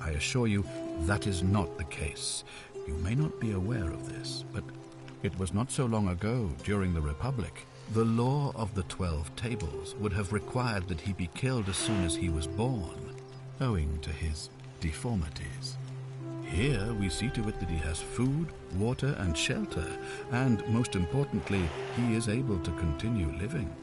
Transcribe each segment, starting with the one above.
I assure you, that is not the case. You may not be aware of this, but it was not so long ago, during the Republic, the law of the 12 tables would have required that he be killed as soon as he was born, owing to his deformities. Here we see to it that he has food, water, and shelter, and most importantly, he is able to continue living.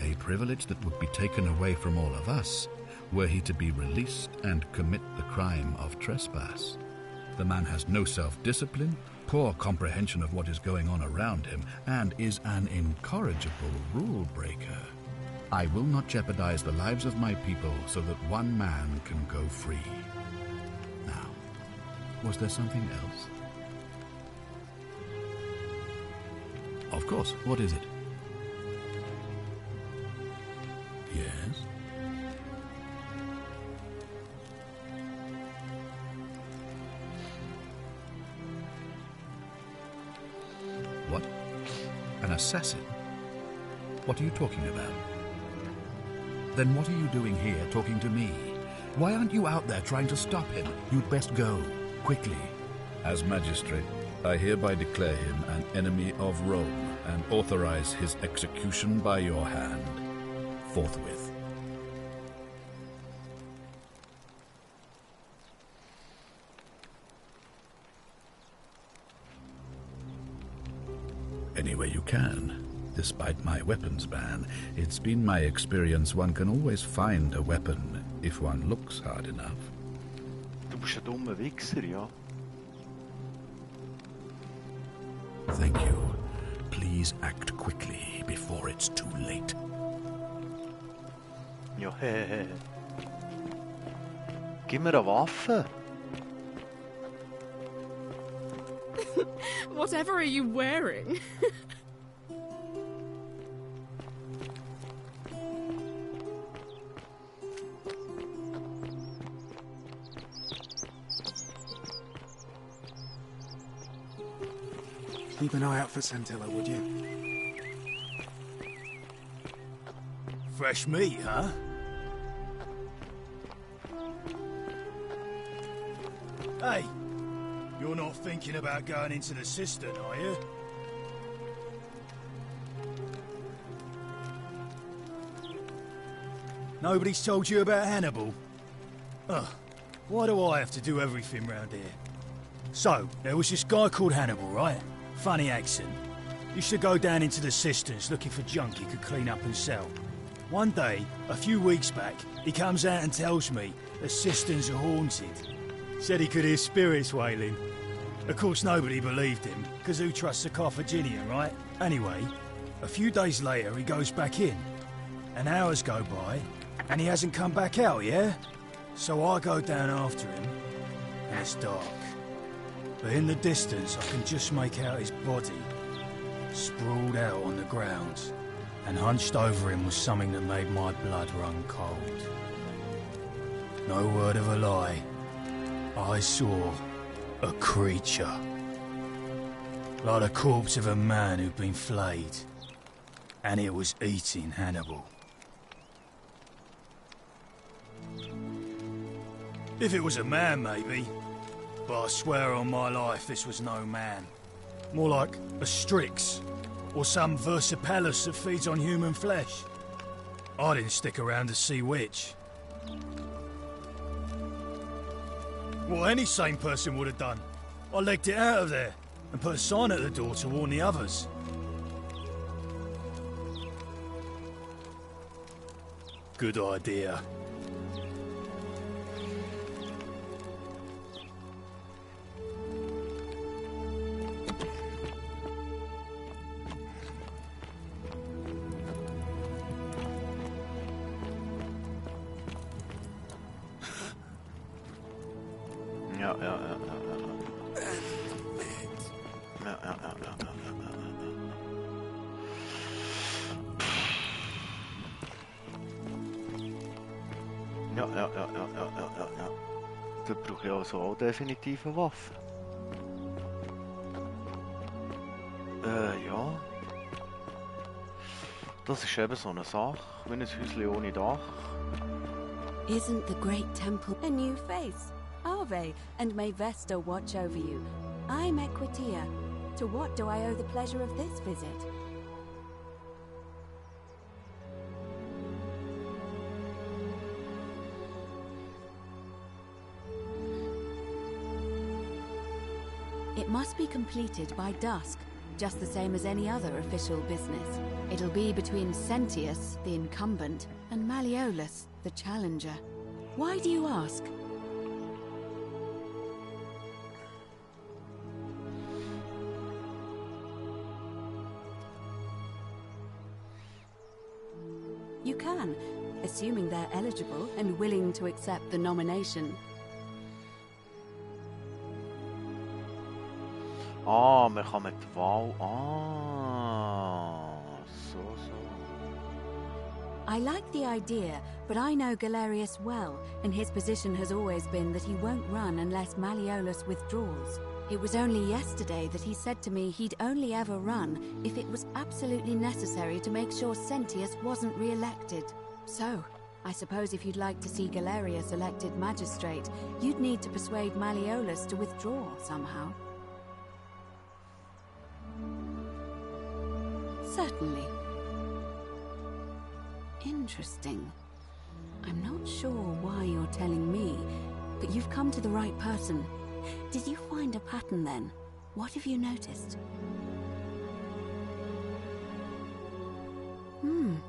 A privilege that would be taken away from all of us were he to be released and commit the crime of trespass. The man has no self-discipline, poor comprehension of what is going on around him, and is an incorrigible rule-breaker. I will not jeopardize the lives of my people so that one man can go free. Now, was there something else? Of course, what is it? Yes? What? An assassin? What are you talking about? Then what are you doing here talking to me? Why aren't you out there trying to stop him? You'd best go, quickly. As magistrate, I hereby declare him an enemy of Rome and authorize his execution by your hand, forthwith. Any way you can. Despite my weapons ban, it's been my experience one can always find a weapon if one looks hard enough. Du bist ein dummer Wichser, ja? Thank you. Please act quickly before it's too late. Ja, Gib mir eine Waffe. Whatever are you wearing? Keep an eye out for Santilla, would you? Fresh meat, huh? Hey, you're not thinking about going into the cistern, are you? Nobody's told you about Hannibal? Ugh, why do I have to do everything round here? So, there was this guy called Hannibal, right? Funny accent. Used to go down into the cisterns looking for junk he could clean up and sell. One day, a few weeks back, he comes out and tells me the cisterns are haunted. Said he could hear spirits wailing. Of course, nobody believed him, because who trusts a Carthaginian, right? Anyway, a few days later, he goes back in. And hours go by, and he hasn't come back out, yeah? So I go down after him, and it's dark. But in the distance, I can just make out his body, sprawled out on the ground. And hunched over him was something that made my blood run cold. No word of a lie. I saw a creature. Like the corpse of a man who'd been flayed. And it was eating Hannibal. If it was a man, maybe. But I swear on my life this was no man. More like a Strix. Or some Versipelus that feeds on human flesh. I didn't stick around to see which. What any sane person would have done. I legged it out of there and put a sign at the door to warn the others. Good idea. Ja. Da brauche ich also auch definitiv eine Waffe. Ja. Das ist eben so eine Sache, wie ein Häuschen ohne Dach. Isn't the great temple a new face? Our Suave, and may Vesta watch over you. I'm Equitia. To what do I owe the pleasure of this visit? It must be completed by dusk, just the same as any other official business. It'll be between Sentius, the incumbent, and Malleolus, the challenger. Why do you ask? You can, assuming they're eligible and willing to accept the nomination. Ah, man kann mit Wahl... so. I like the idea, but I know Galerius well, and his position has always been that he won't run unless Malleolus withdraws. It was only yesterday that he said to me he'd only ever run if it was absolutely necessary to make sure Sentius wasn't re-elected. So, I suppose if you'd like to see Galerius elected magistrate, you'd need to persuade Malleolus to withdraw somehow. Certainly. Interesting. I'm not sure why you're telling me, but you've come to the right person. Did you find a pattern then? What have you noticed?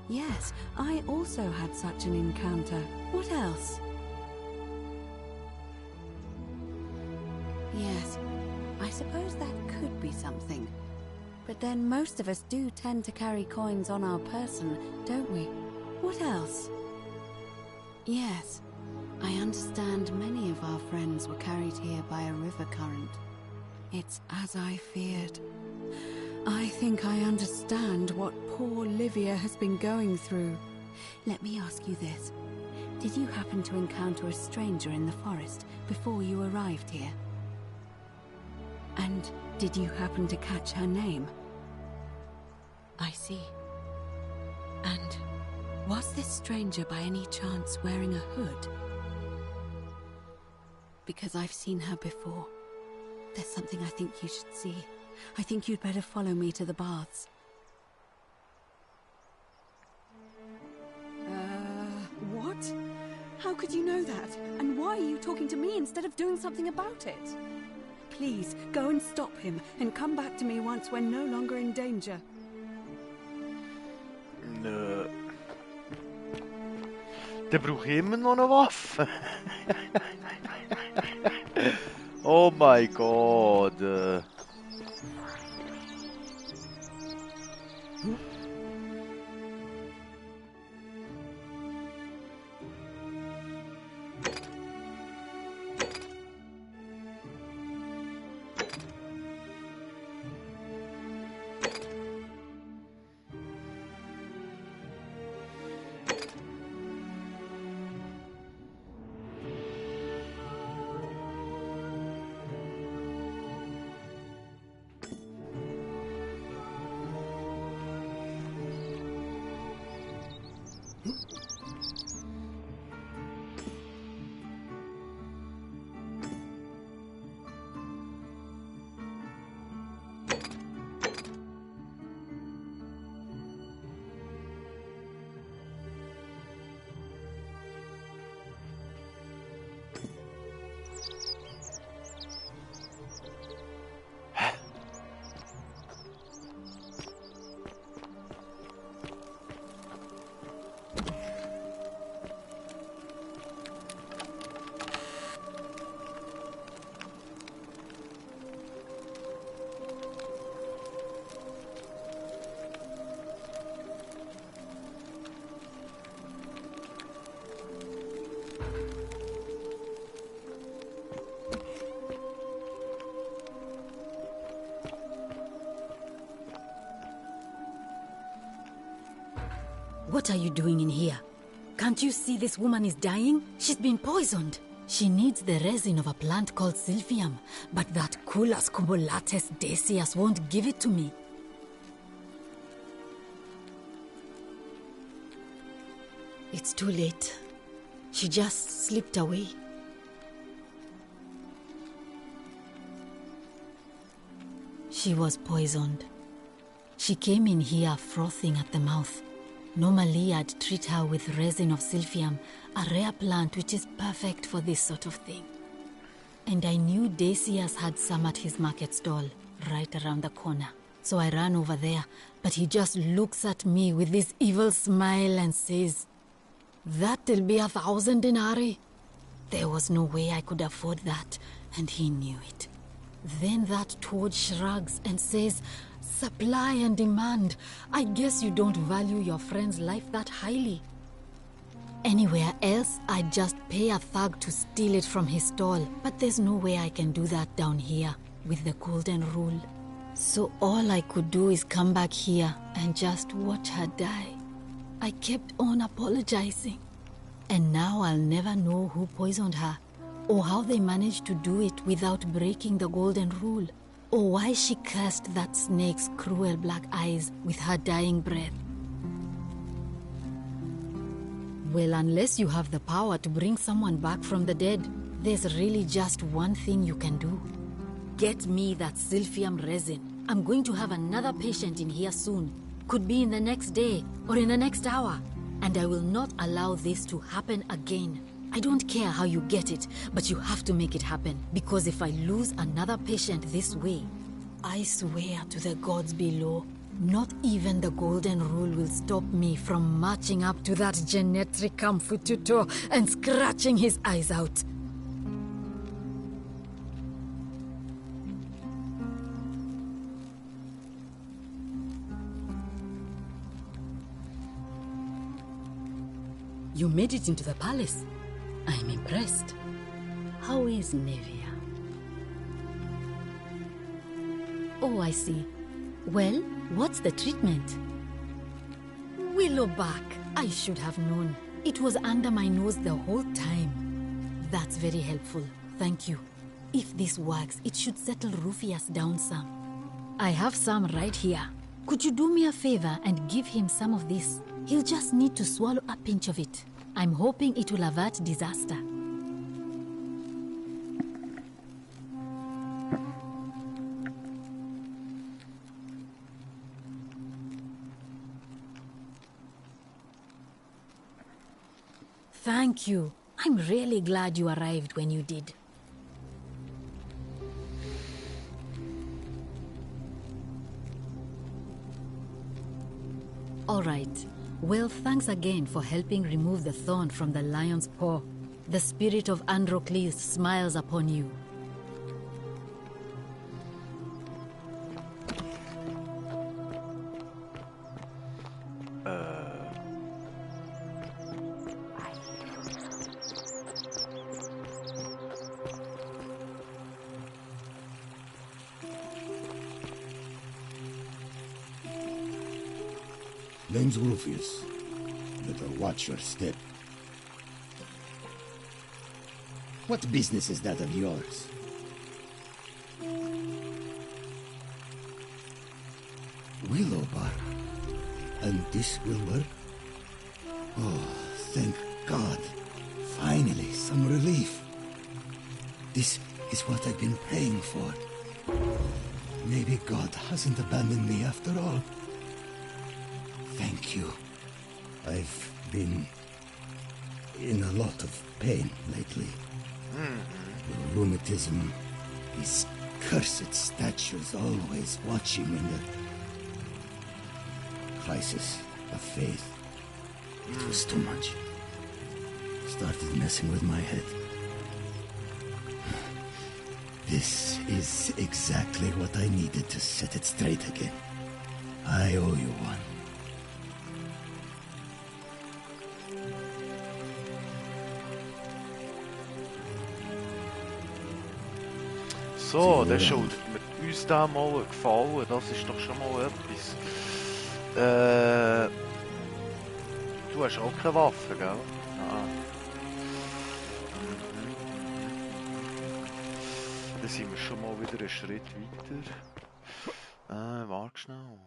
Yes, I also had such an encounter. What else? Yes, I suppose that could be something. But then most of us do tend to carry coins on our person, don't we? What else? Yes, I understand many of our friends were carried here by a river current. It's as I feared. I think I understand what poor Livia has been going through. Let me ask you this. Did you happen to encounter a stranger in the forest before you arrived here? And did you happen to catch her name? I see. And was this stranger by any chance wearing a hood? Because I've seen her before. There's something I think you should see. I think you'd better follow me to the baths. What? How could you know that? And why are you talking to me instead of doing something about it? Please, go and stop him, and come back to me once we're no longer in danger. Nö. Der braucht immer noch eine Waffe. Oh mein Gott. What are you doing in here? Can't you see this woman is dying? She's been poisoned. She needs the resin of a plant called Silphium, but that Culus cubulatus Decius won't give it to me. It's too late. She just slipped away. She was poisoned. She came in here frothing at the mouth. Normally, I'd treat her with resin of silphium, a rare plant which is perfect for this sort of thing. And I knew Decius had some at his market stall, right around the corner. So I ran over there, but he just looks at me with this evil smile and says, "That'll be 1,000 denarii." There was no way I could afford that, and he knew it. Then that toad shrugs and says, "Supply and demand. I guess you don't value your friend's life that highly." Anywhere else, I'd just pay a thug to steal it from his stall, but there's no way I can do that down here with the golden rule. So all I could do is come back here and just watch her die. I kept on apologizing. And now I'll never know who poisoned her, or how they managed to do it without breaking the golden rule, or why she cursed that snake's cruel black eyes with her dying breath. Well, unless you have the power to bring someone back from the dead, there's really just one thing you can do. Get me that silphium resin. I'm going to have another patient in here soon. Could be in the next day, or in the next hour. And I will not allow this to happen again. I don't care how you get it, but you have to make it happen. Because if I lose another patient this way, I swear to the gods below, not even the golden rule will stop me from marching up to that Genetricum Fututo and scratching his eyes out. You made it into the palace. I'm impressed. How is Nevia? Oh, I see. Well, what's the treatment? Willowback. I should have known. It was under my nose the whole time. That's very helpful. Thank you. If this works, it should settle Rufius down some. I have some right here. Could you do me a favor and give him some of this? He'll just need to swallow a pinch of it. I'm hoping it will avert disaster. Thank you. I'm really glad you arrived when you did. All right. Well, thanks again for helping remove the thorn from the lion's paw. The spirit of Androcles smiles upon you. Name's Rufius. Better watch your step. What business is that of yours? Willowbar. And this will work? Oh, thank God. Finally, some relief. This is what I've been praying for. Maybe God hasn't abandoned me after all. Thank you. I've been in a lot of pain lately. The rheumatism, these cursed statues always watching in the crisis of faith. It was too much. Started messing with my head. This is exactly what I needed to set it straight again. I owe you one. So, der schuldet uns da mal einen Gefallen, das ist doch schon mal etwas. Du hast auch keine Waffe, gell? Ah. Dann sind wir schon mal wieder einen Schritt weiter. Warte schnell.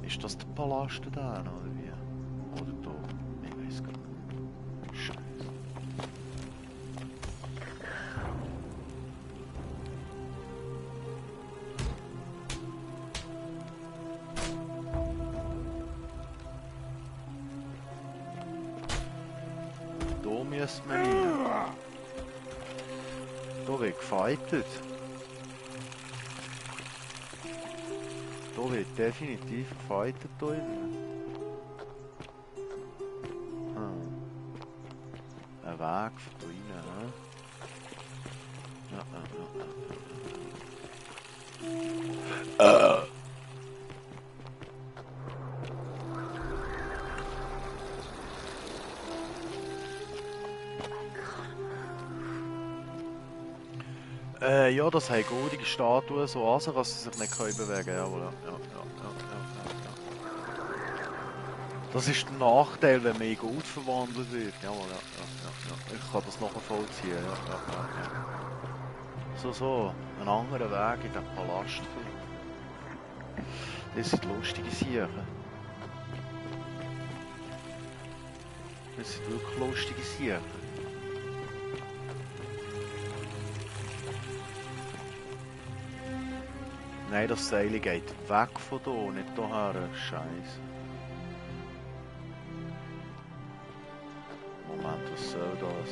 Ist das der Palast da, oder wie? Oder da? Ich weiß gar nicht. müssen wir rein. Da wird gefightet. Da wird definitiv gefightet da drin. Ein Weg von da rein, ja, das haben goldige Statuen so an sich, dass sie sich nicht bewegen können. Jawohl, ja. Das ist der Nachteil, wenn man in Gold verwandelt wird. Jawohl, ja. Ich kann das nachvollziehen. Ja. So, ein anderer Weg in den Palast. Das sind lustige Sachen. Das sind wirklich lustige Sachen. Nein, das Seil geht weg von hier, nicht hierher. Scheiße. Moment, was soll das?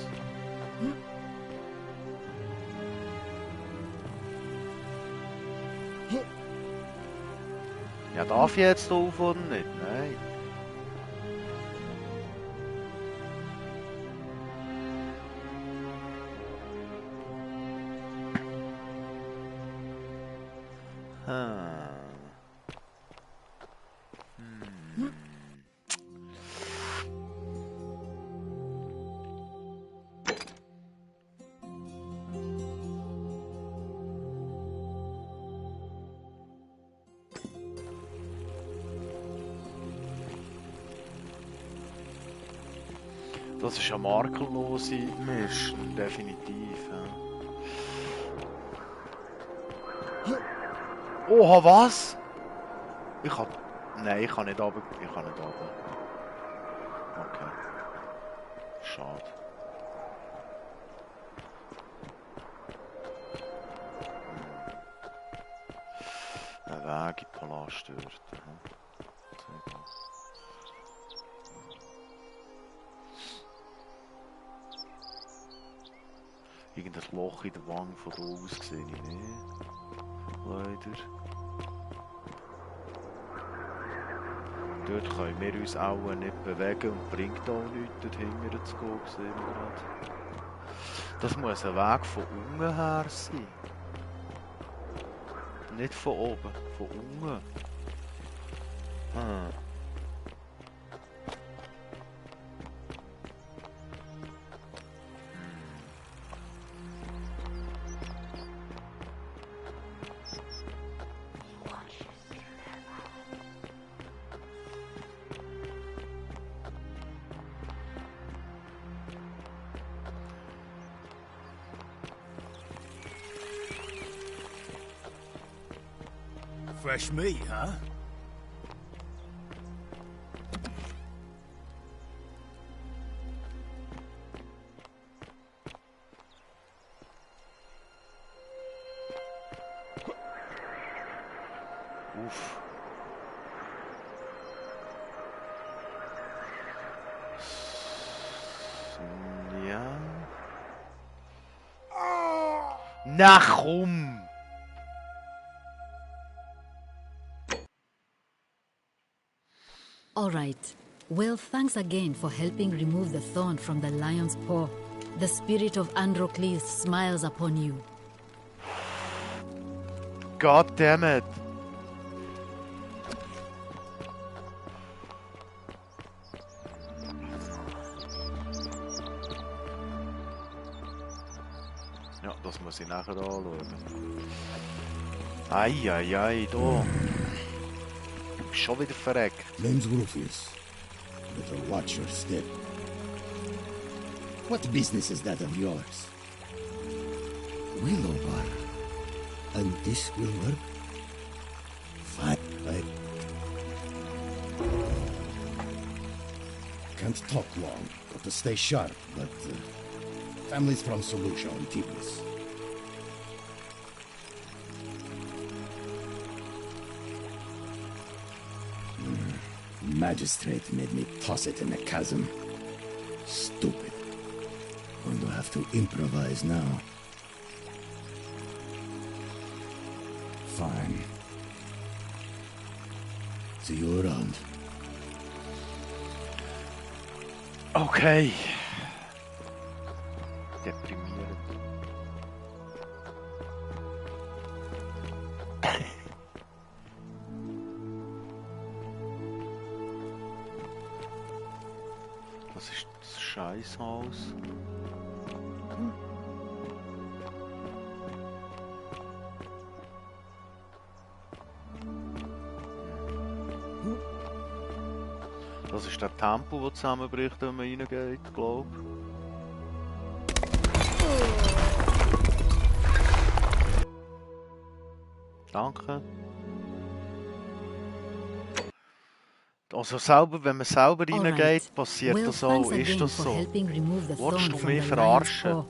Ja, darf ich jetzt drauf oder nicht? Nein. Das ist eine makellose Mission, definitiv. Ja. Oha, was? Ich kann... Nein, ich kann nicht runter. Ich kann nicht runter. Okay. Schade. Ein Weg in den Palast dort. Irgendein Loch in der Wange von hier aus sehe ich nicht. Leider. Dort können wir uns auch nicht bewegen und bringt auch nichts, dort hinterher zu gehen, sehen wir gerade. Das muss ein Weg von unten her sein. Nicht von oben, von unten. Fresh meat, huh? Uff. Ja. Na komm! All right. Well, thanks again for helping remove the thorn from the lion's paw. The spirit of Androcles smiles upon you. God damn it! Ja, das muss ich nachher anschauen. Ei, da. Schon wieder verreckt. Name's Rufius. Better watch your step. What business is that of yours? Willow bar. And this will work? Fine. I can't talk long. Got to stay sharp, but family's from Solution on Tibus. Magistrate made me toss it in the chasm. Stupid. have to improvise now. Fine. See you around. Okay. Deprimierend. Was ist das Scheißhaus? Das ist der Tempel, der zusammenbricht, wenn man reingeht, glaube ich. Danke. Also selber, wenn man selber reingeht, passiert das auch. Ist das so? Wolltest du mich verarschen?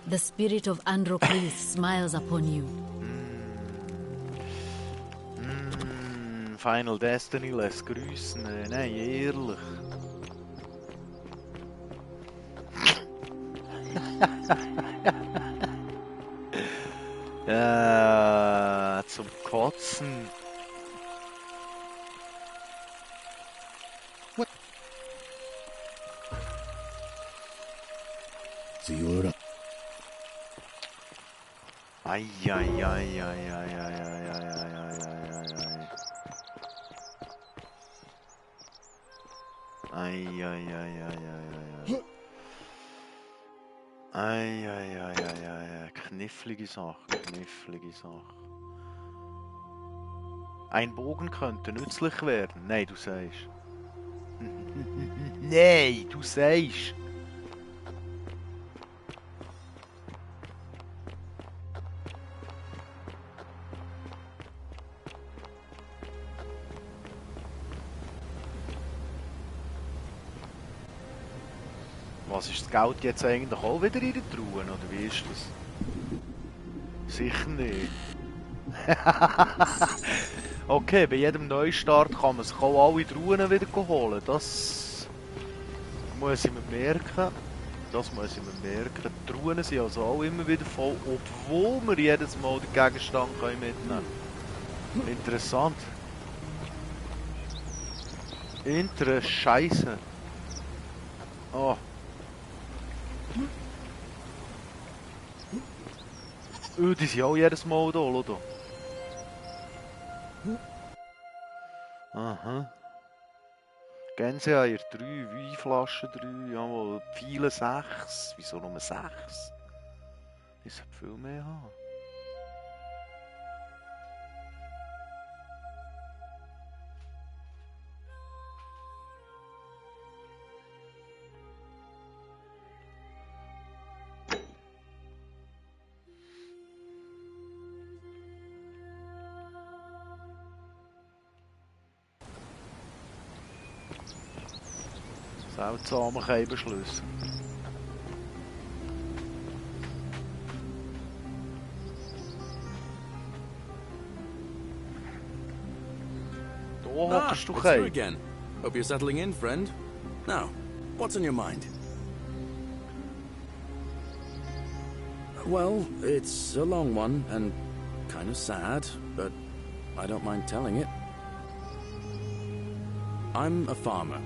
The spirit of Androcles smiles upon you. Final Destiny lässt grüßen. Nein, ehrlich. Zum Kotzen. Signora. Ai. Knifflige Sache. Ein Bogen könnte nützlich werden. Nein, du sagst. Nein, du sagst. Was ist das Geld jetzt eigentlich auch wieder in den Truhen, oder wie ist das? Sicher nicht. Okay, bei jedem Neustart kann man sich auch alle Truhen wieder holen. Das muss ich mir merken. Die Truhen sind also auch immer wieder voll, obwohl wir jedes Mal den Gegenstand mitnehmen können. Interessant. Scheiße. Oh. Die sind auch jedes Mal da, oder? Aha. Gänseeier 3, Weinflaschen 3, jawohl, Pfeile 6. Wieso nur 6? Ich sollte viel mehr haben. Seltsamer Keibenschluss. Da hockst du it's you again. Hope you're settling in, friend. Now, what's on your mind? Well, it's a long one and kind of sad, but I don't mind telling it. I'm a farmer.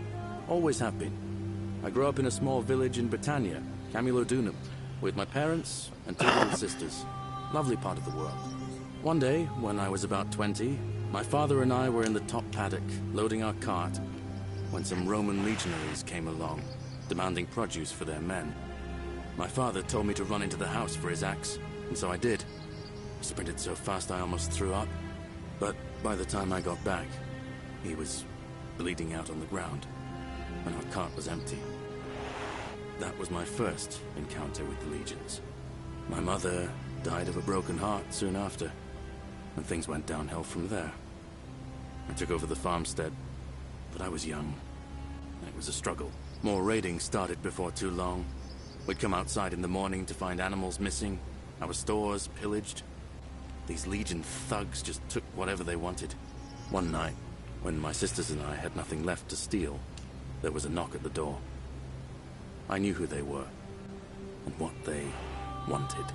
Always have been. I grew up in a small village in Britannia, Camulodunum, with my parents and 2 little sisters. Lovely part of the world. One day, when I was about 20, my father and I were in the top paddock, loading our cart, when some Roman legionaries came along, demanding produce for their men. My father told me to run into the house for his axe, and so I did. I sprinted so fast I almost threw up, but by the time I got back, he was bleeding out on the ground, and our cart was empty. That was my first encounter with the legions. My mother died of a broken heart soon after, and things went downhill from there. I took over the farmstead, but I was young. It was a struggle. More raiding started before too long. We'd come outside in the morning to find animals missing, our stores pillaged. These legion thugs just took whatever they wanted. One night, when my sisters and I had nothing left to steal, there was a knock at the door. I knew who they were. and what they wanted.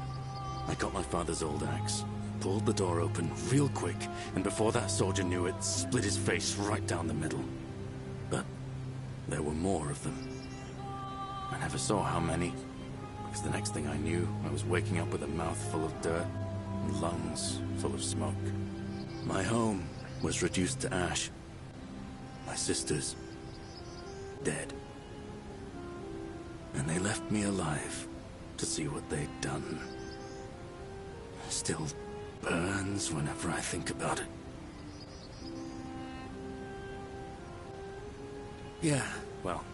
I got my father's old axe, pulled the door open real quick, and before that soldier knew it, split his face right down the middle. But there were more of them. I never saw how many, because the next thing I knew, I was waking up with a mouth full of dirt and lungs full of smoke. My home was reduced to ash. My sisters, dead. And they left me alive to see what they'd done. Still burns whenever I think about it. Yeah, well,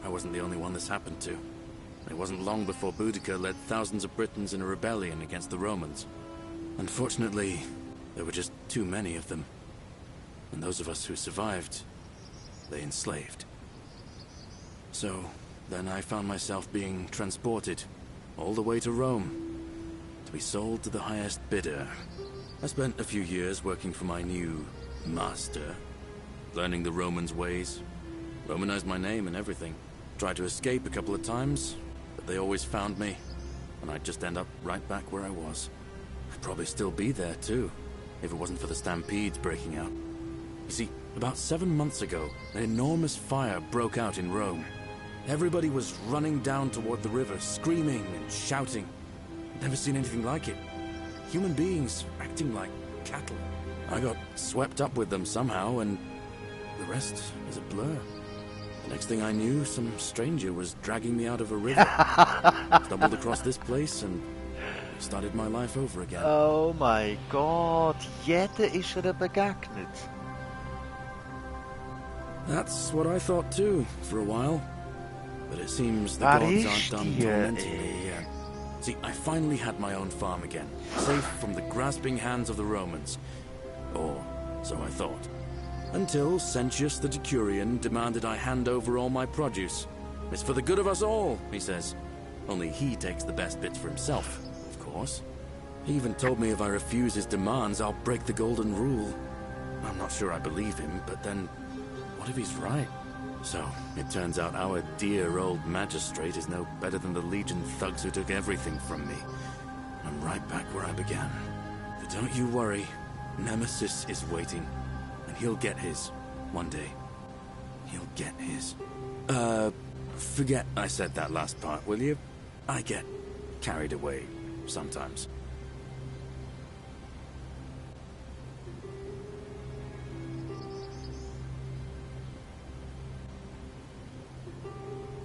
I wasn't the only one this happened to. It wasn't long before Boudica led thousands of Britons in a rebellion against the Romans. Unfortunately, there were just too many of them. And those of us who survived, they enslaved. So, then I found myself being transported all the way to Rome to be sold to the highest bidder. I spent a few years working for my new master, learning the Romans' ways, Romanized my name and everything. Tried to escape a couple of times, but they always found me, and I'd just end up right back where I was. I'd probably still be there too, if it wasn't for the stampedes breaking out. You see, about 7 months ago, an enormous fire broke out in Rome. Everybody was running down toward the river, screaming and shouting. I'd never seen anything like it. Human beings acting like cattle. I got swept up with them somehow, and the rest is a blur. The next thing I knew, some stranger was dragging me out of a river. Stumbled across this place and started my life over again. Oh my god, jeder ist begegnet. That's what I thought too, for a while. But it seems the gods aren't done tormenting me yet. See, I finally had my own farm again, safe from the grasping hands of the Romans. Or so I thought. Until Sentius the Decurion demanded I hand over all my produce. It's for the good of us all, he says. Only he takes the best bits for himself, of course. He even told me if I refuse his demands, I'll break the golden rule. I'm not sure I believe him, but then, what if he's right? So, it turns out our dear old magistrate is no better than the Legion thugs who took everything from me. I'm right back where I began. But don't you worry, Nemesis is waiting. And he'll get his, one day. He'll get his. Forget I said that last part, will you? I get carried away sometimes.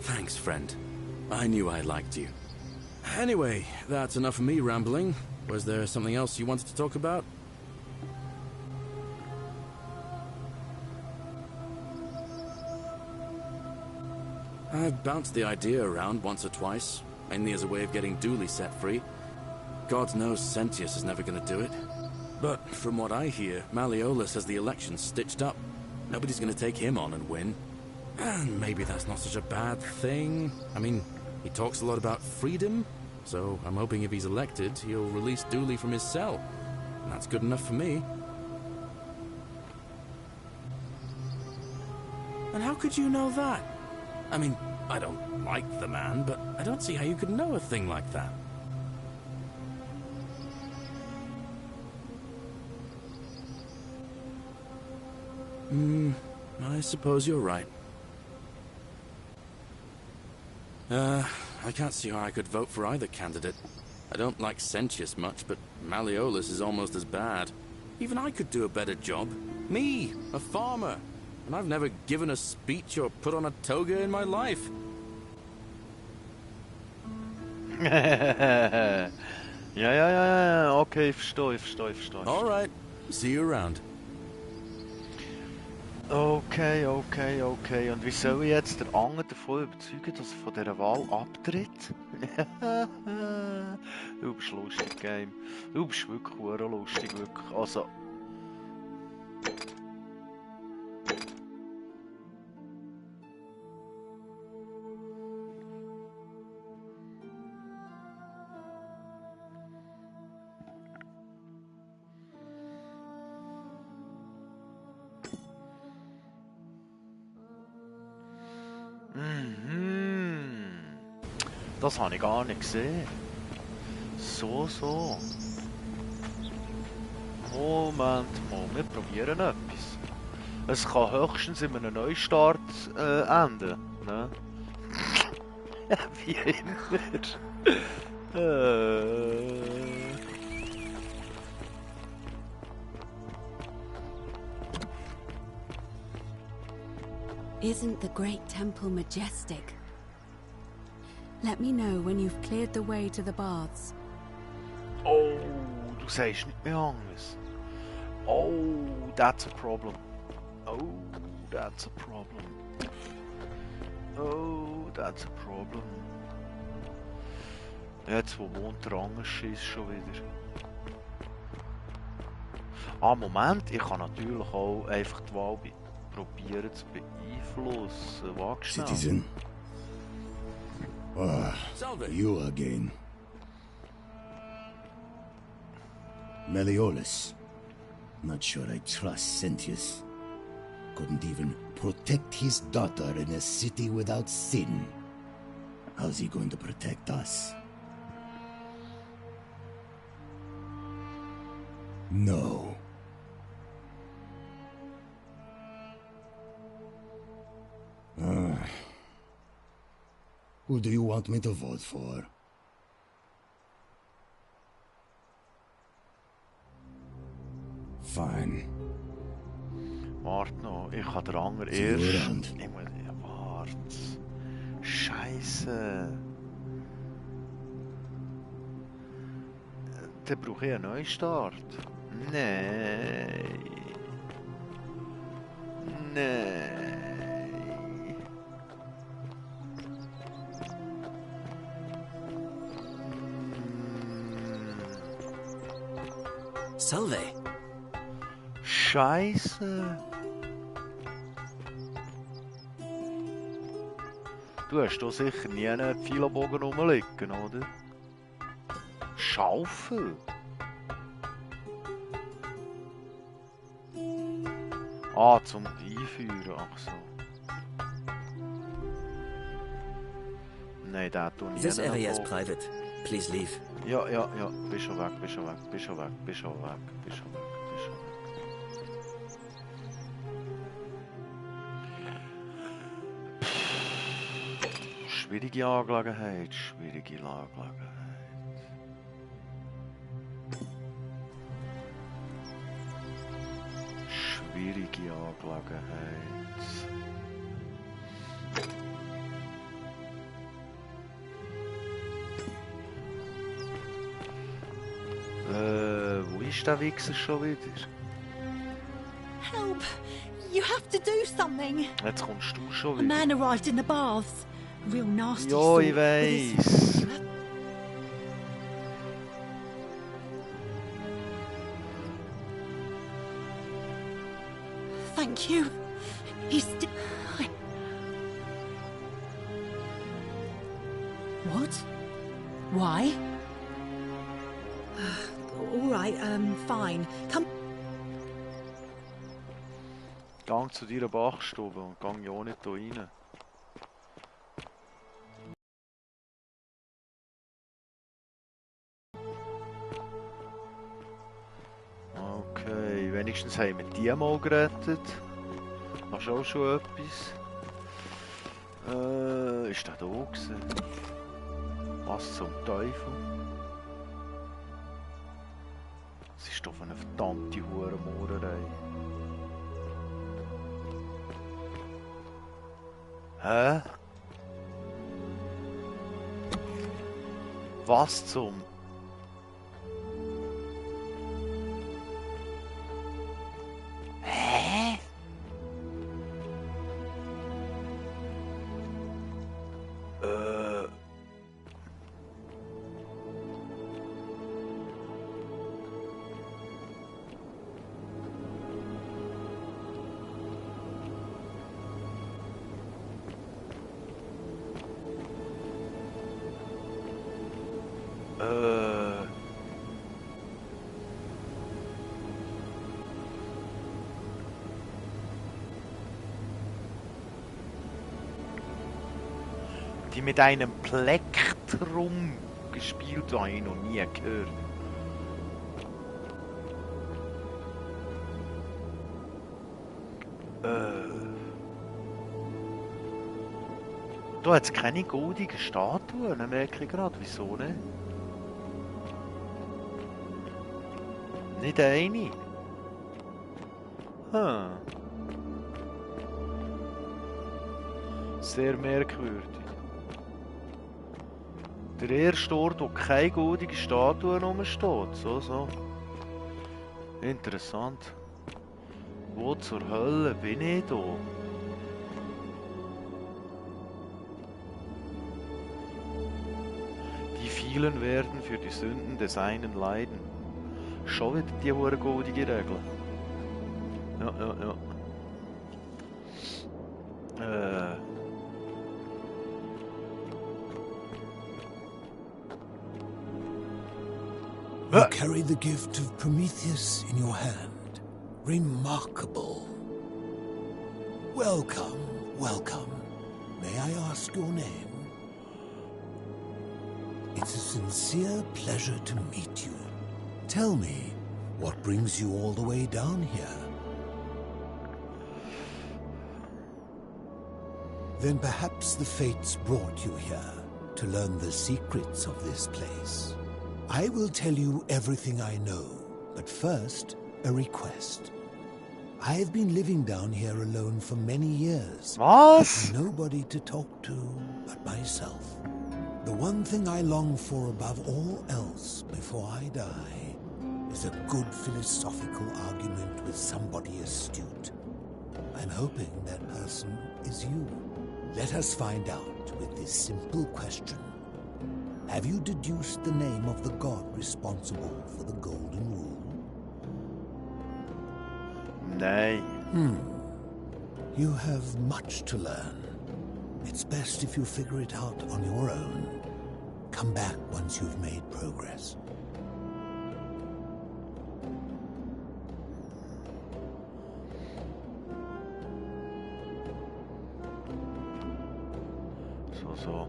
Thanks, friend. I knew I liked you. Anyway, that's enough of me rambling. Was there something else you wanted to talk about? I've bounced the idea around once or twice, mainly as a way of getting Dooley set free. God knows Sentius is never going to do it. But from what I hear, Malleolus has the election stitched up. Nobody's going to take him on and win. And maybe that's not such a bad thing. I mean, he talks a lot about freedom, so I'm hoping if he's elected, he'll release Dooley from his cell. And that's good enough for me. And how could you know that? I mean, I don't like the man, but I don't see how you could know a thing like that. I suppose you're right. I can't see how I could vote for either candidate. I don't like Sentius much, but Malleolus is almost as bad. Even I could do a better job. Me, a farmer. And I've never given a speech or put on a toga in my life. Ja, okay, ich verstehe. Alright, see you around. Okay. Und wie soll ich jetzt den anderen davon überzeugen, dass er von dieser Wahl abtritt? Du bist lustig, Game. Du bist wirklich lustig, wirklich. Also... Das habe ich gar nicht gesehen. So. Moment mal, wir probieren etwas. Es kann höchstens in einem Neustart enden. Ne? Wie immer. Isn't the great temple majestic? Let me know when you've cleared the way to the baths. Oh, du sagst nicht mehr anders. Oh, that's a problem. Oh, that's a problem. Oh, that's a problem. Jetzt, wo wohnt der Angerschiss schon wieder? Ah, Moment, ich kann natürlich auch einfach die Wahl probieren zu beeinflussen. Warte schnell. Citizen. Ah, you again. Meliodas. Not sure I trust Sentius. Couldn't even protect his daughter in a city without sin. How's he going to protect us? No. Who do you want me to vote for? Fine. Warte noch, ich kann den anderen erst... Ich muss... Ja, warte. Scheisse. Dann brauche ich einen Neustart. Nein. Salve. Scheisse. Du hast doch sicher nie einen Pfeilenbogen rumliegen, oder? Schaufel? Ah, zum Einführen, ach so. Nein, der tut nicht. This area is private. Please leave. Ja. Bist schon weg. Schwierige Angelegenheit. Wo ist der Wichser schon wieder? Help! You have to do something! Jetzt kommst du schon A wieder. man arrived in the baths. Real nasty Ja, sort. ich with his- weiss. Thank you. He's... What? Why? All right, fine. Come... Gang zu deiner Bachstube und gang ja nicht da rein. Okay, wenigstens haben wir die mal gerettet. Das ist auch schon etwas. Ist der da gewesen? Was zum Teufel? Es ist doch eine verdammte Hurenmohrerei. Hä? Was zum... Hä? Die mit einem Plektrum. rumgespielt, das habe ich noch nie gehört. Da hat es keine goldigen Statuen, merke ich gerade. Wieso nicht? Nicht eine. Sehr merkwürdig. Der erste Ort, wo keine goldige Statue rumsteht. So. Interessant. Wo zur Hölle bin ich da? Die vielen werden für die Sünden des einen leiden. Schon wieder die hure goldige Regel. Ja. You carry the gift of Prometheus in your hand. Remarkable. Welcome. May I ask your name? It's a sincere pleasure to meet you. Tell me, what brings you all the way down here? Then perhaps the fates brought you here to learn the secrets of this place. I will tell you everything I know, but first, a request. I've been living down here alone for many years. Was? Nobody to talk to but myself. The one thing I long for above all else before I die is a good philosophical argument with somebody astute. I'm hoping that person is you. Let us find out with this simple question. Have you deduced the name of the god responsible for the Golden Rule? Nay. You have much to learn. It's best if you figure it out on your own. Come back once you've made progress. So.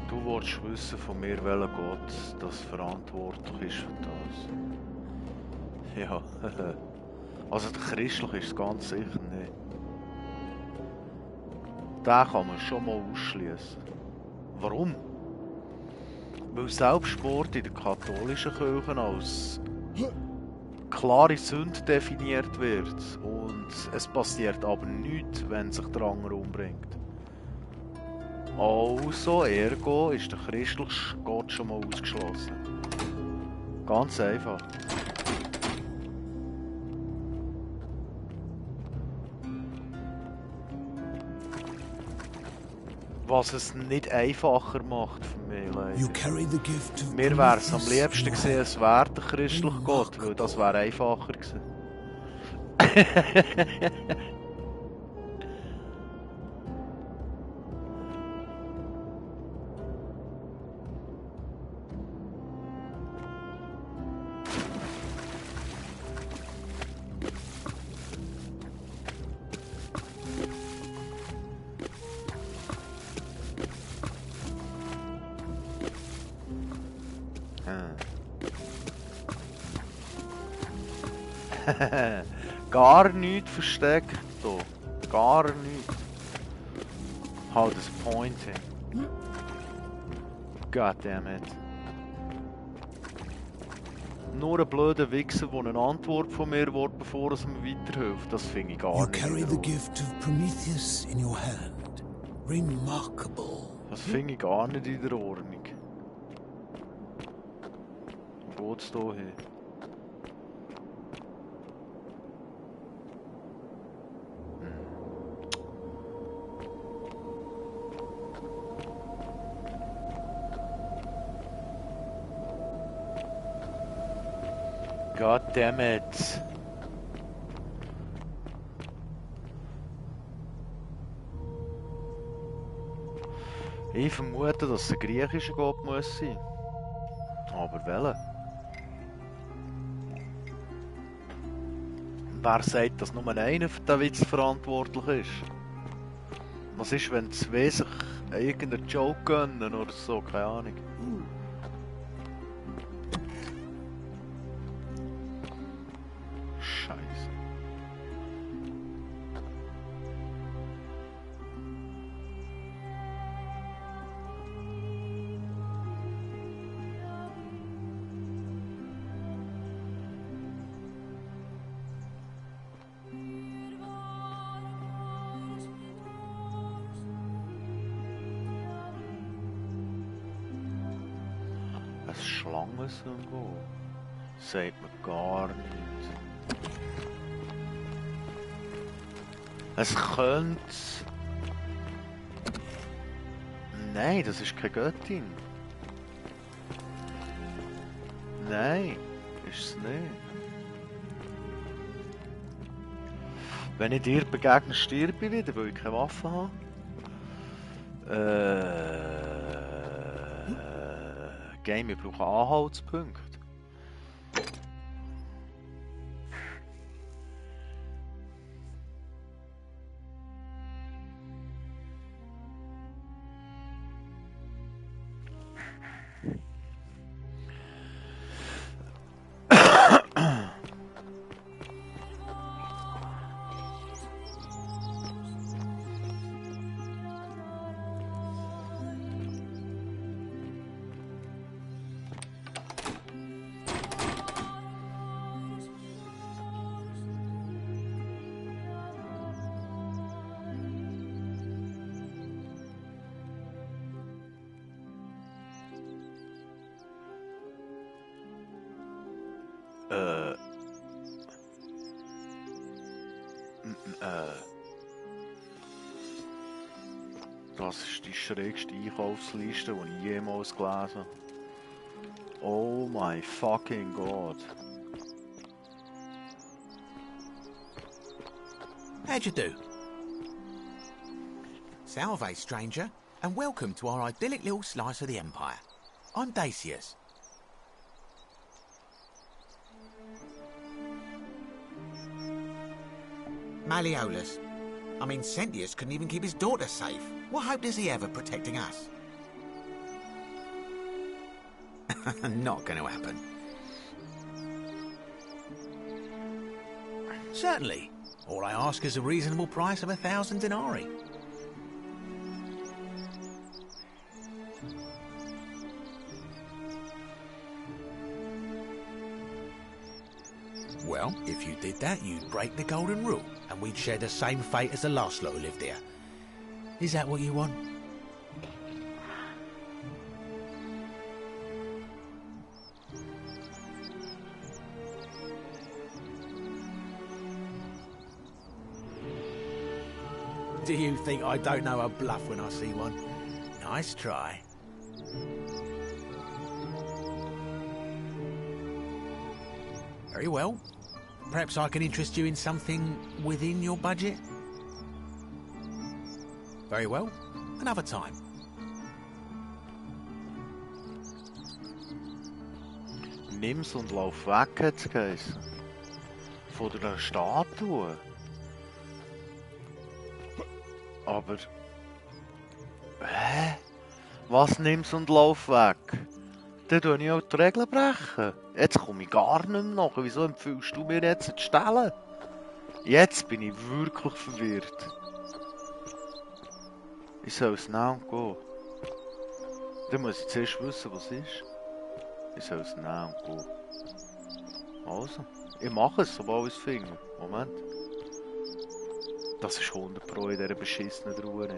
Du willst wissen von mir, welcher Gott das verantwortlich ist für das. Ja, also der christliche ist es ganz sicher nicht. Den kann man schon mal ausschließen. Warum? Weil Selbstmord in der katholischen Kirche als klare Sünde definiert wird und es passiert aber nichts, wenn sich der andere umbringt. Also, ergo ist der christliche Gott schon mal ausgeschlossen. Ganz einfach. Was es nicht einfacher macht für mich, leider. Mir wäre es am liebsten gewesen, es wäre der christliche Gott, weil das wäre einfacher gewesen. Gar nichts versteckt hier. Gar nichts. How disappointing. God damn it. Nur ein blöder Wichser, der eine Antwort von mir will, bevor es mir weiterhilft. Das finde ich gar You nicht. carry the gift of Prometheus in your hand. Remarkable. Das finde ich gar nicht in der Ordnung. Wo geht's hier hin? God damn it. Ich vermute, dass es ein griechischer Gott muss sein. Aber welcher? Wer sagt, dass nur einer für den Witz verantwortlich ist? Was ist, wenn zwei sich irgendeinen Joke gönnen oder so? Keine Ahnung. Scheiße. Ein Schlangensymbol. Sagt mir gar nichts. Es könnte... Nein, das ist keine Göttin. Nein, ist es nicht. Wenn ich dir begegne, stirbe ich wieder, weil ich keine Waffe habe. Game, ich brauche Anhaltspunkte. Das ist die schrägste Einkaufsliste, die ich jemals gelesen habe. Oh my fucking God. How'd you do? Salve, stranger, and welcome to our idyllic little slice of the Empire. I'm Dacius. Malleolus. I mean, Sentius couldn't even keep his daughter safe. What hope does he have of protecting us? Not going to happen. Certainly. All I ask is a reasonable price of 1,000 denarii. Well, if you did that, you'd break the golden rule, and we'd share the same fate as the last lot who lived here. Is that what you want? Do you think I don't know a bluff when I see one? Nice try. Very well. Perhaps I can interest you in something within your budget? Very well. Another time. Nimm's und lauf weg, hat's geheißen. Von der Statue. Aber... Hä? Was nimm's und lauf weg? Dann tue ich auch die Regeln brechen. Jetzt komme ich gar nicht mehr nach. Wieso empfiehlst du mir jetzt zu stellen? Jetzt bin ich wirklich verwirrt. Ich soll es nehmen und gehen. Dann muss ich zuerst wissen, was es ist. Ich soll es nehmen und gehen. Also, ich mache es, sobald ich es finde. Moment. Das ist 100 Pro in dieser beschissenen Truhe.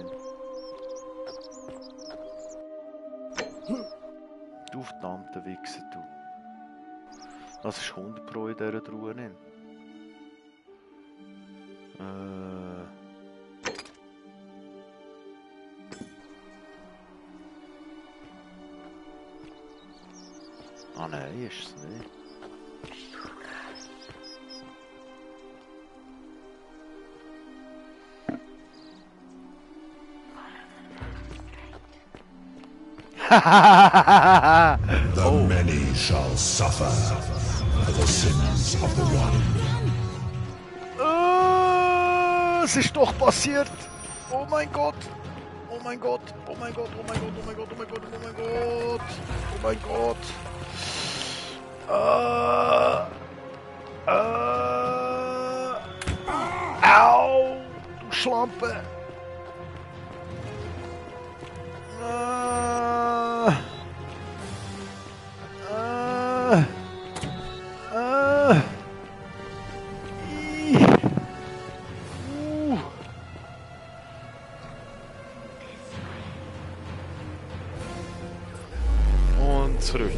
Du verdammte Wichser, du. Das ist 100 Pro in dieser Truhe. Ah nein, ist es nicht. The many shall suffer for the sins of the one. Es ist doch passiert. Oh mein Gott! Oh mein Gott! Oh mein Gott! Oh mein Gott! Oh mein Gott! Oh mein Gott! Oh mein Gott! Oh mein Gott! Au! Du Schlampe! Und zurück.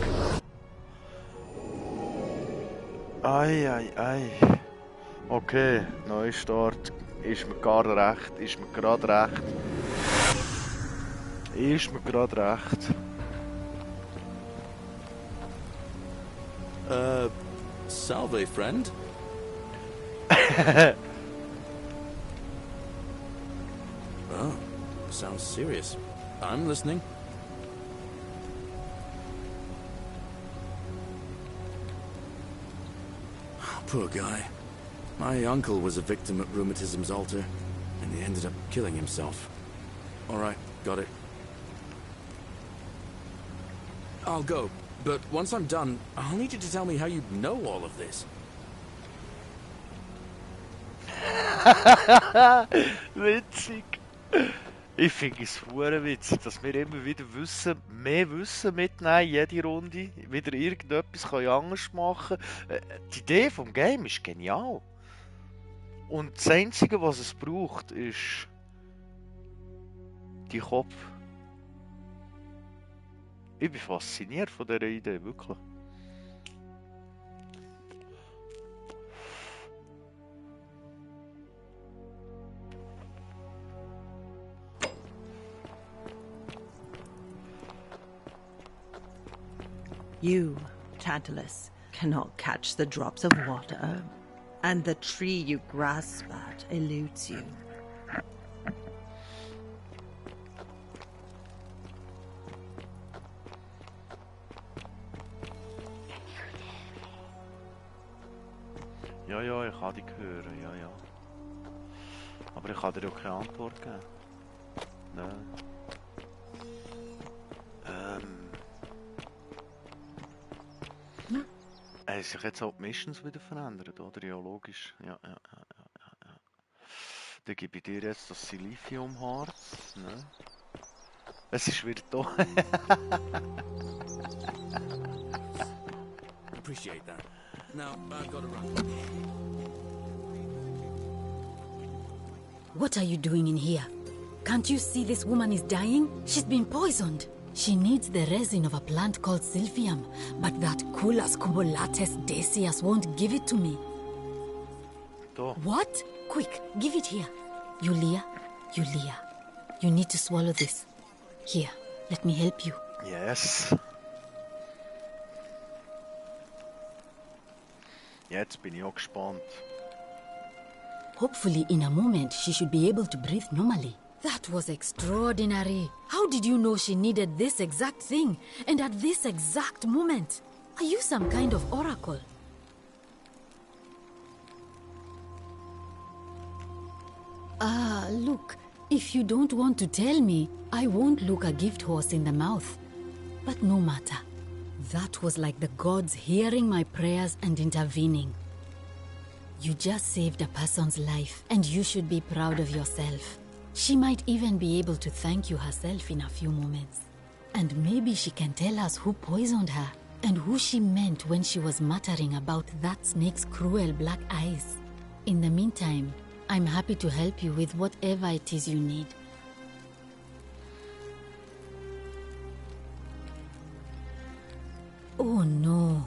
Ei. Okay, Neustart. Ist mir gerade recht. Ist mir gerade recht. Salve, friend. Oh, sounds serious. I'm listening. Poor guy. My uncle was a victim at rheumatism's altar, and he ended up killing himself. All right, got it. I'll go, but once I'm done, I'll need you to tell me how you know all of this. Witzig. Ich finde es verdammt witzig, dass wir immer wieder mehr Wissen mitnehmen, jede Runde, wieder irgendetwas anders machen können. Die Idee vom Game ist genial. Und das Einzige, was es braucht, ist die Kopf. Ich bin fasziniert von dieser Idee, wirklich. You, Tantalus, cannot catch the drops of water, and the tree you grasp at eludes you. Ja, ich kann dich hören, ja. Aber ich kann dir auch keine Antwort geben. Nein. Haben sich jetzt auch die Missions wieder verändert, oder? Ja, logisch. Ja. Dann gebe ich dir jetzt das Silithiumharz. Ne? Es ist wieder da. Appreciate that. Now, I've got to run. What are you doing in here? Can't you see this woman is dying? She's been poisoned. She needs the resin of a plant called Silphium, but that Culus cubulatus decius won't give it to me. What? Quick, give it here. Yulia, you need to swallow this. Here, let me help you. Yes. Jetzt bin ich auch gespannt. Hopefully in a moment she should be able to breathe normally. That was extraordinary. How did you know she needed this exact thing, and at this exact moment? Are you some kind of oracle? Look, if you don't want to tell me, I won't look a gift horse in the mouth. But no matter. That was like the gods hearing my prayers and intervening. You just saved a person's life, and you should be proud of yourself. She might even be able to thank you herself in a few moments. And maybe she can tell us who poisoned her, and who she meant when she was muttering about that snake's cruel black eyes. In the meantime, I'm happy to help you with whatever it is you need. Oh no.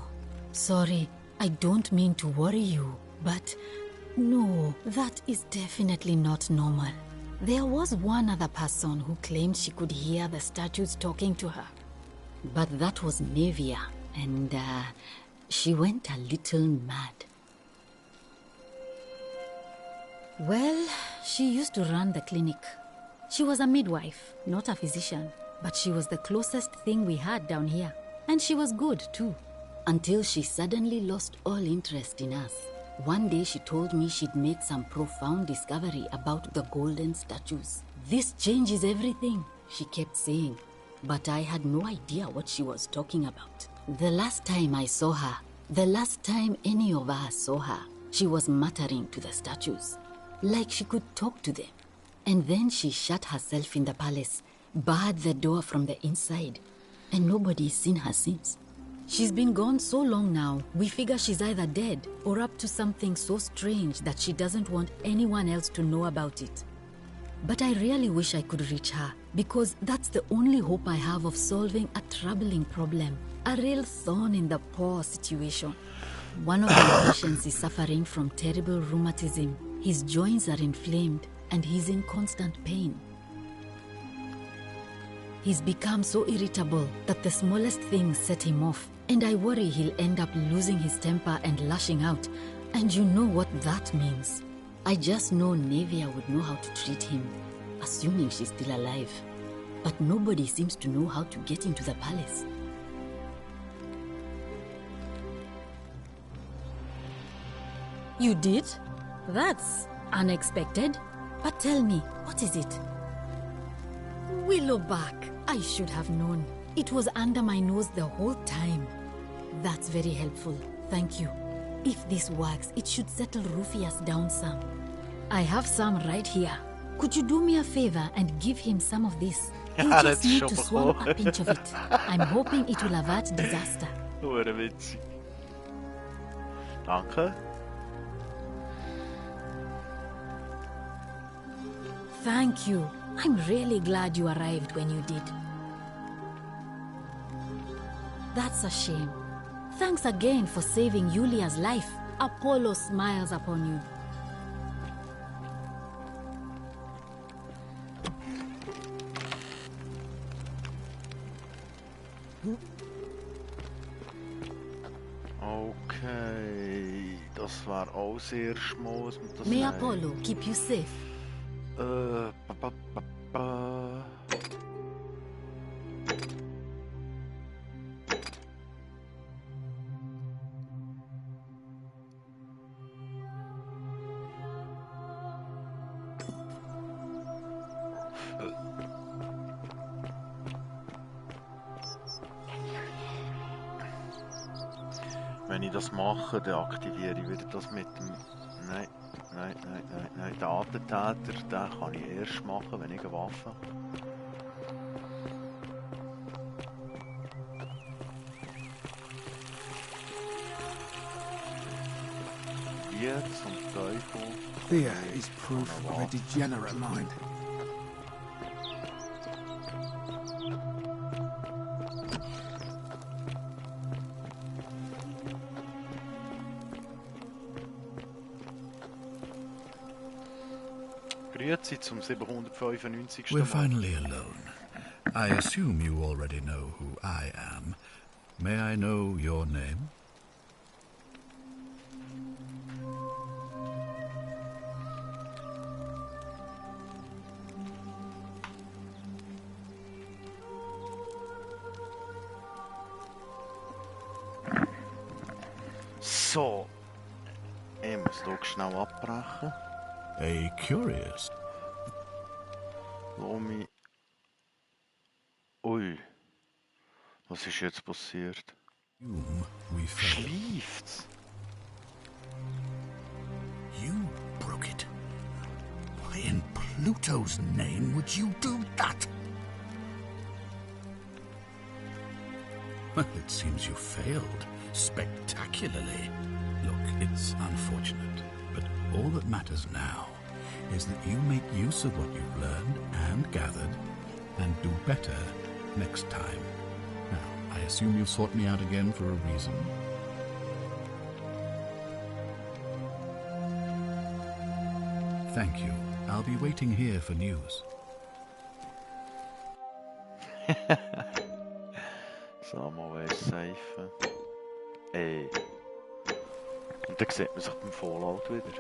Sorry, I don't mean to worry you, but no, that is definitely not normal. There was one other person who claimed she could hear the statues talking to her. But that was Nevia, and she went a little mad. Well, she used to run the clinic. She was a midwife, not a physician, but she was the closest thing we had down here. And she was good, too. Until she suddenly lost all interest in us. One day she told me she'd made some profound discovery about the golden statues. This changes everything, she kept saying. But I had no idea what she was talking about. The last time I saw her, the last time any of us saw her, she was muttering to the statues, like she could talk to them. And then she shut herself in the palace, barred the door from the inside, and nobody's seen her since. She's been gone so long now, we figure she's either dead or up to something so strange that she doesn't want anyone else to know about it. But I really wish I could reach her, because that's the only hope I have of solving a troubling problem, a real thorn in the paw situation. One of my patients is suffering from terrible rheumatism. His joints are inflamed and he's in constant pain. He's become so irritable that the smallest things set him off, and I worry he'll end up losing his temper and lashing out, and you know what that means. I just know Nevia would know how to treat him, assuming she's still alive. But nobody seems to know how to get into the palace. You did? That's unexpected. But tell me, what is it? Willowback. I should have known. It was under my nose the whole time. That's very helpful. Thank you. If this works, it should settle Rufius down some. I have some right here. Could you do me a favor and give him some of this? He'll just need to swallow a pinch of it. I'm hoping it will avert disaster. Witzig. Danke. Thank you. I'm really glad you arrived when you did. That's a shame. Thanks again for saving Yulia's life. Apollo smiles upon you. Okay, das war auch sehr schmoes mit das. May Apollo keep you safe. Wenn ich das mache, dann aktiviere ich wieder das mit dem... Nein. Den Attentäter, den kann ich erst machen, wenn ich eine Waffe habe. Hier zum Teufel. Fear is proof of a degenerate mind. Grüezi zum 795. We're finally alone. I assume you already know who I am. May I know your name? So. Ich muss hier schnell abbrechen. Curious. Lass mich... Ui. Was ist jetzt passiert? Schleift's? You broke it. Why in Pluto's name would you do that? Well, it seems you failed spectacularly. Look, it's unfortunate, but all that matters now is that you make use of what you've learned and gathered and do better next time. Now, I assume you've sought me out again for a reason. Thank you. I'll be waiting here for news. So, mal safe. Ey. Und dann sieht man sich beim Fallout wieder.